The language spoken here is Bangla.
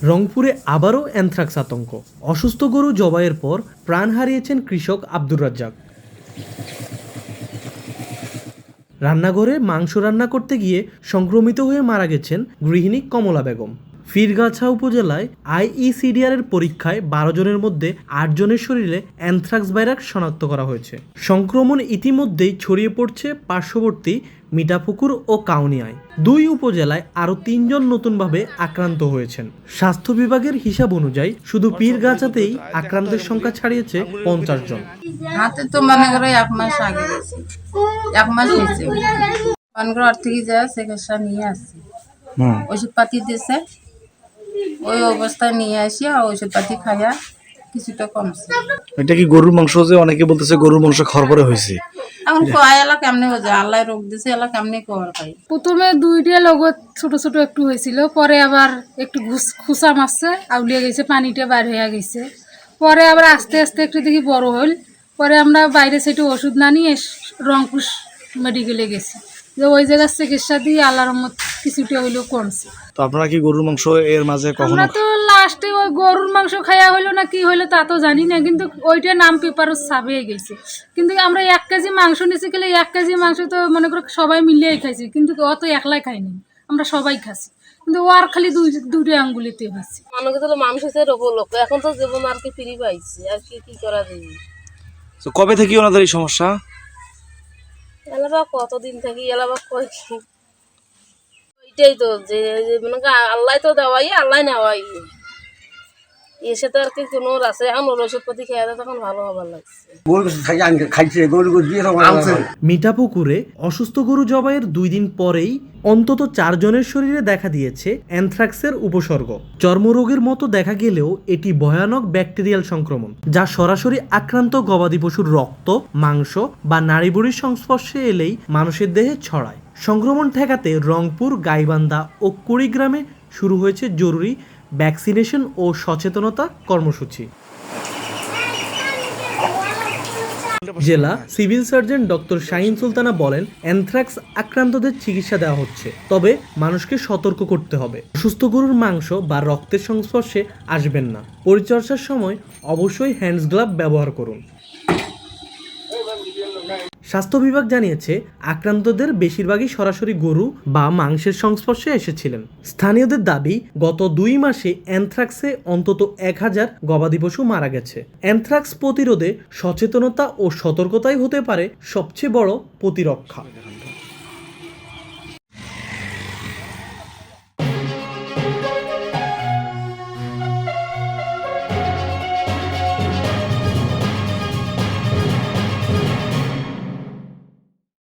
রংপুরে আবারও অ্যানথ্রাক্স আতঙ্ক। অসুস্থ গরু জবাইয়ের পর প্রাণ হারিয়েছেন কৃষক আব্দুর রাজ্জাক। রান্নাঘরে মাংস রান্না করতে গিয়ে সংক্রমিত হয়ে মারা গেছেন গৃহিণী কমলা বেগম। পীরগাছা উপজেলায় আইইসিডিআর-এর পরীক্ষায় ১২ জনের মধ্যে ৮ জনের শরীরে অ্যানথ্রাক্স ভাইরাস শনাক্ত করা হয়েছে। সংক্রমণ ইতিমধ্যেই ছড়িয়ে পড়ছে পার্শ্ববর্তী মিঠাপুকুর ও কাউনিয়ায়। ২ উপজেলায় আরও ৩ জন নতুনভাবে আক্রান্ত হয়েছেন। স্বাস্থ্য বিভাগের হিসাব অনুযায়ী শুধু পীরগাছাতেই আক্রান্তের সংখ্যা ছাড়িয়েছে ৫০ জন। হাতে তো মনে করো ১ মাস আগে গেছে, ১ মাস হয়েছে। পানগ্রার থেকে যা চিকিৎসা নিয়ে আসছি, ওষুধপাতি দিয়েছে, ওই অবস্থায় নিয়ে আসি আর ওষুধপাতি খাইয়া কিছুটা কমছে। এটা কি গরুর মাংস? যে অনেকে বলতেছে গরুর মাংস খাওয়ার পরে হয়েছে। এখন কয় এলা কেমনে হয়েছে, আল্লাহ রোগ দিছে, এলা কেমনে কবার পাই। প্রথমে 2টা লগত ছোট ছোট একটু হয়েছিল, পরে আবার একটু খুসা মারছে, আউলিয়ে গেছে, পানিটা বার হয়ে গেছে। পরে আবার আস্তে আস্তে একটু দেখি বড় হল। পরে আমরা বাইরে সেটু ওষুধ না নিয়ে রংপুর মেডিকেলে গেছি, যে ওই জায়গার চিকিৎসা দিয়ে আল্লাহর রহমত কিছুটা হইলেও কমছে। তো আপনারা কি গরুর মাংস এর মাঝে কখনো? আমরা তো লাস্টে ওই গরুর মাংস খাওয়া হইলো না কি হইলো তা তো জানি না, কিন্তু ওইটা নাম পেপারও ছাপিয়ে গেছে। কিন্তু আমরা 1 কেজি মাংস নিয়েছি, গেলে 1 কেজি মাংস তো মনে করো সবাই মিলিয়েই খাইছি, কিন্তু ও তো একলাই খাইনি, আমরা সবাই খাচ্ছি, কিন্তু ও আর খালি দুটো আঙ্গুলিতে হয়েছে। মনে করছিল মানুষ হচ্ছে রোগ লোক, এখন তো জীবন আর কি ফিরি পাইছে, আর কি করা যাবে। তো কবে থেকে ওনাদের এই সমস্যা? এলাবা কতদিন থাকি, এলাবা কয় ওইটাই তো যে মনে আল্লাহ তো দেওয়াই, আল্লাহ নেওয়াই, এসে তো আর কি কোনো আছে। এখন ওর ওষুধপাতি খেয়ে তখন ভালো হবার লাগছে। মিঠাপুকুরে অসুস্থ গরু জবাইয়ের 2 দিন পরেই অন্তত 4 জনের শরীরে দেখা দিয়েছে অ্যানথ্রাক্সের উপসর্গ। চর্মরোগের মতো দেখা গেলেও এটি ভয়ানক ব্যাকটেরিয়াল সংক্রমণ, যা সরাসরি আক্রান্ত গবাদি পশুর রক্ত, মাংস বা নাড়িভুড়ির সংস্পর্শে এলেই মানুষের দেহে ছড়ায়। সংক্রমণ ঠেকাতে রংপুর, গাইবান্ধা ও কুড়িগ্রামে শুরু হয়েছে জরুরি ভ্যাকসিনেশন ও সচেতনতা কর্মসূচি। জেলা civil surgeon doctor Shahin Sultana বলেন, অ্যানথ্রাক্স আক্রান্তদের চিকিৎসা দেওয়া হচ্ছে, তবে মানুষকে সতর্ক করতে হবে। অসুস্থ গরুর মাংস বা রক্তের সংস্পর্শে আসবেন না। পরিচর্যার সময় অবশ্যই হ্যান্ডস গ্লাভ ব্যবহার করুন। স্বাস্থ্য বিভাগ জানিয়েছে, আক্রান্তদের বেশিরভাগই সরাসরি গরু বা মাংসের সংস্পর্শে এসেছিলেন। স্থানীয়দের দাবি, গত 2 মাসে অ্যানথ্রাক্সে অন্তত 1000 গবাদি পশু মারা গেছে। অ্যানথ্রাক্স প্রতিরোধে সচেতনতা ও সতর্কতাই হতে পারে সবচেয়ে বড় প্রতিরক্ষা।